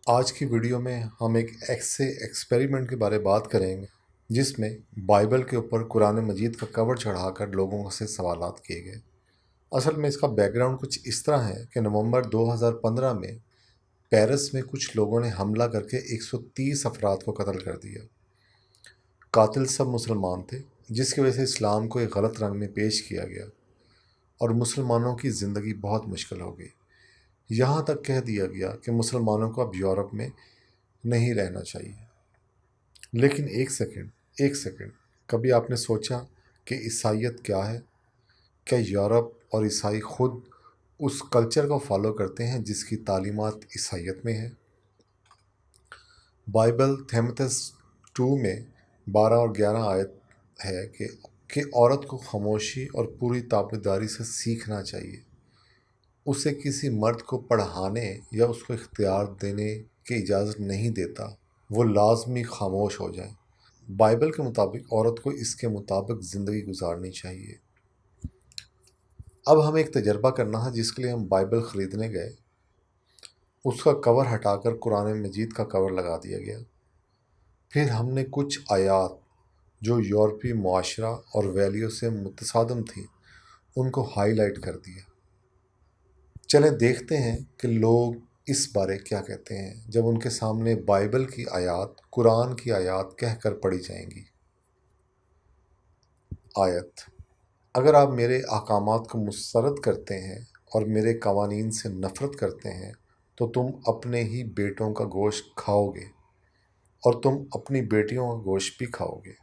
آج کی ویڈیو میں ہم ایک ایسے ایکسپیریمنٹ کے بارے بات کریں گے جس میں بائبل کے اوپر قرآن مجید کا کور چڑھا کر لوگوں سے سوالات کیے گئے۔ اصل میں اس کا بیک گراؤنڈ کچھ اس طرح ہے کہ نومبر 2015 میں پیرس میں کچھ لوگوں نے حملہ کر کے 130 افراد کو قتل کر دیا۔ قاتل سب مسلمان تھے، جس کی وجہ سے اسلام کو ایک غلط رنگ میں پیش کیا گیا اور مسلمانوں کی زندگی بہت مشکل ہو گئی۔ یہاں تک کہہ دیا گیا کہ مسلمانوں کو اب یورپ میں نہیں رہنا چاہیے۔ لیکن ایک سیکنڈ، کبھی آپ نے سوچا کہ عیسائیت کیا ہے؟ کیا یورپ اور عیسائی خود اس کلچر کو فالو کرتے ہیں جس کی تعلیمات عیسائیت میں ہے؟ بائبل تھیموتھس 2 میں 12 اور 11 آیت ہے کہ عورت کو خاموشی اور پوری تابعداری سے سیکھنا چاہیے۔ اسے کسی مرد کو پڑھانے یا اس کو اختیار دینے کی اجازت نہیں دیتا، وہ لازمی خاموش ہو جائیں۔ بائبل کے مطابق عورت کو اس کے مطابق زندگی گزارنی چاہیے۔ اب ہمیں ایک تجربہ کرنا ہے جس کے لیے ہم بائبل خریدنے گئے۔ اس کا کور ہٹا کر قرآن مجید کا کور لگا دیا گیا۔ پھر ہم نے کچھ آیات جو یورپی معاشرہ اور ویلیو سے متصادم تھیں ان کو ہائی لائٹ کر دیا۔ چلیں دیکھتے ہیں کہ لوگ اس بارے کیا کہتے ہیں جب ان کے سامنے بائبل کی آیات قرآن کی آیات کہہ کر پڑھی جائیں گی۔ آیت: اگر آپ میرے احکامات کو مسترد کرتے ہیں اور میرے قوانین سے نفرت کرتے ہیں تو تم اپنے ہی بیٹوں کا گوشت کھاؤ گے اور تم اپنی بیٹیوں کا گوشت بھی کھاؤ گے۔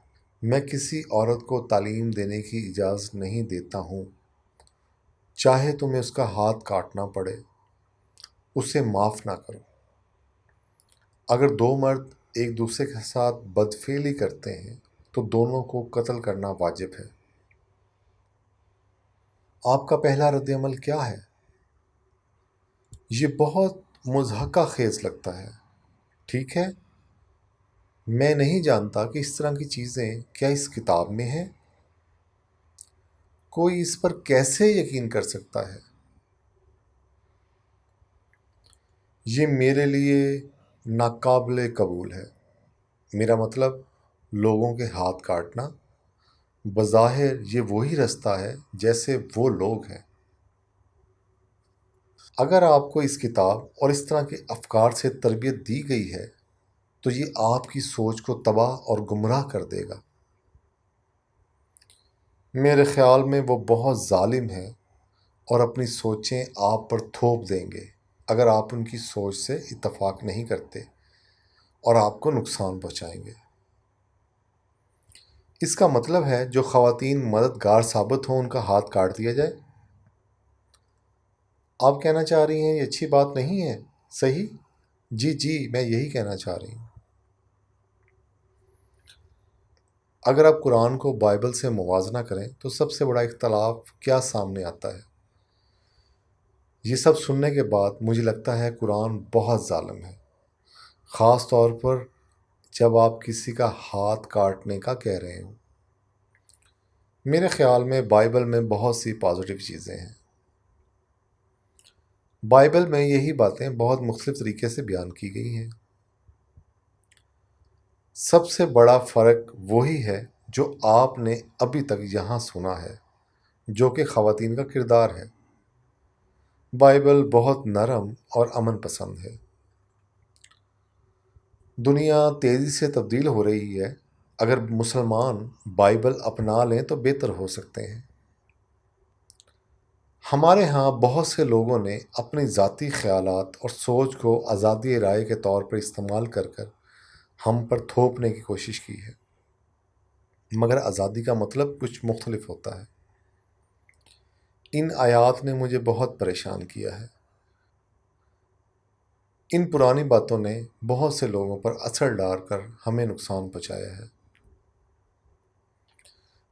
میں کسی عورت کو تعلیم دینے کی اجازت نہیں دیتا ہوں، چاہے تمہیں اس کا ہاتھ کاٹنا پڑے، اسے معاف نہ کرو۔ اگر دو مرد ایک دوسرے کے ساتھ بدفعلی کرتے ہیں تو دونوں کو قتل کرنا واجب ہے۔ آپ کا پہلا رد عمل کیا ہے؟ یہ بہت مضحکہ خیز لگتا ہے، ٹھیک ہے؟ میں نہیں جانتا کہ اس طرح کی چیزیں کیا اس کتاب میں ہیں۔ کوئی اس پر کیسے یقین کر سکتا ہے؟ یہ میرے لیے ناقابل قبول ہے۔ میرا مطلب لوگوں کے ہاتھ کاٹنا۔ بظاہر یہ وہی رستہ ہے جیسے وہ لوگ ہیں۔ اگر آپ کو اس کتاب اور اس طرح کے افکار سے تربیت دی گئی ہے تو یہ آپ کی سوچ کو تباہ اور گمراہ کر دے گا۔ میرے خیال میں وہ بہت ظالم ہیں اور اپنی سوچیں آپ پر تھوپ دیں گے اگر آپ ان کی سوچ سے اتفاق نہیں کرتے اور آپ کو نقصان پہنچائیں گے۔ اس کا مطلب ہے جو خواتین مددگار ثابت ہوں ان کا ہاتھ کاٹ دیا جائے۔ آپ کہنا چاہ رہی ہیں یہ اچھی بات نہیں ہے، صحیح؟ جی میں یہی کہنا چاہ رہی ہوں۔ اگر آپ قرآن کو بائبل سے موازنہ کریں تو سب سے بڑا اختلاف کیا سامنے آتا ہے؟ یہ سب سننے کے بعد مجھے لگتا ہے قرآن بہت ظالم ہے، خاص طور پر جب آپ کسی کا ہاتھ کاٹنے کا کہہ رہے ہوں۔ میرے خیال میں بائبل میں بہت سی پازیٹیو چیزیں ہیں۔ بائبل میں یہی باتیں بہت مختلف طریقے سے بیان کی گئی ہیں۔ سب سے بڑا فرق وہی ہے جو آپ نے ابھی تک یہاں سنا ہے، جو کہ خواتین کا کردار ہے۔ بائبل بہت نرم اور امن پسند ہے۔ دنیا تیزی سے تبدیل ہو رہی ہے، اگر مسلمان بائبل اپنا لیں تو بہتر ہو سکتے ہیں۔ ہمارے ہاں بہت سے لوگوں نے اپنی ذاتی خیالات اور سوچ کو آزادی رائے کے طور پر استعمال کر ہم پر تھوپنے کی کوشش کی ہے، مگر آزادی کا مطلب کچھ مختلف ہوتا ہے۔ ان آیات نے مجھے بہت پریشان کیا ہے۔ ان پرانی باتوں نے بہت سے لوگوں پر اثر ڈال کر ہمیں نقصان پہنچایا ہے،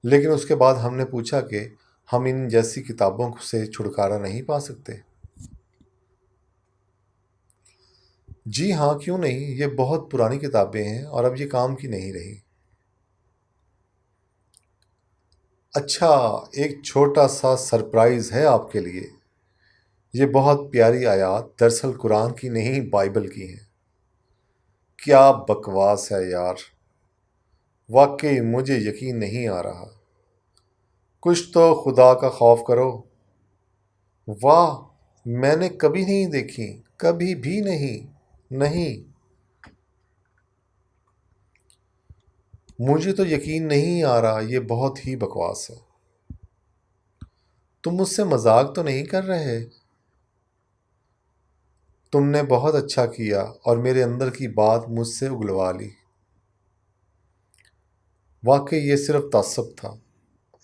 لیکن اس کے بعد ہم نے پوچھا کہ ہم ان جیسی کتابوں سے چھٹکارا نہیں پا سکتے؟ جی ہاں، کیوں نہیں؟ یہ بہت پرانی کتابیں ہیں اور اب یہ کام کی نہیں رہی۔ اچھا، ایک چھوٹا سا سرپرائز ہے آپ کے لیے۔ یہ بہت پیاری آیات دراصل قرآن کی نہیں بائبل کی ہیں۔ کیا بکواس ہے یار، واقعی مجھے یقین نہیں آ رہا۔ کچھ تو خدا کا خوف کرو۔ واہ، میں نے کبھی نہیں دیکھی، کبھی بھی نہیں، نہیں۔ مجھے تو یقین نہیں آ رہا، یہ بہت ہی بکواس ہے۔ تم مجھ سے مذاق تو نہیں کر رہے؟ تم نے بہت اچھا کیا اور میرے اندر کی بات مجھ سے اگلوا لی۔ واقعی یہ صرف تعصب تھا۔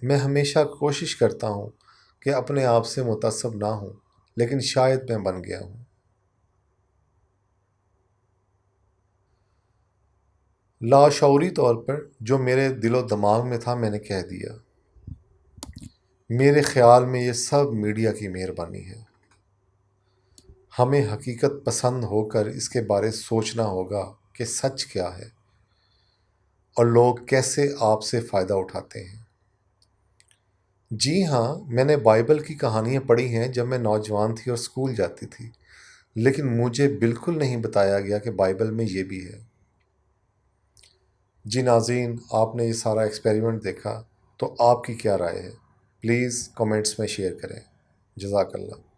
میں ہمیشہ کوشش کرتا ہوں کہ اپنے آپ سے متعصب نہ ہوں، لیکن شاید میں بن گیا ہوں۔ لاشعوری طور پر جو میرے دل و دماغ میں تھا میں نے کہہ دیا۔ میرے خیال میں یہ سب میڈیا کی مہربانی ہے۔ ہمیں حقیقت پسند ہو کر اس کے بارے سوچنا ہوگا کہ سچ کیا ہے اور لوگ کیسے آپ سے فائدہ اٹھاتے ہیں۔ جی ہاں، میں نے بائبل کی کہانیاں پڑھی ہیں جب میں نوجوان تھی اور اسکول جاتی تھی، لیکن مجھے بالکل نہیں بتایا گیا کہ بائبل میں یہ بھی ہے۔ جی ناظرین، آپ نے یہ سارا ایکسپیریمنٹ دیکھا تو آپ کی کیا رائے ہے؟ پلیز کمنٹس میں شیئر کریں۔ جزاک اللہ۔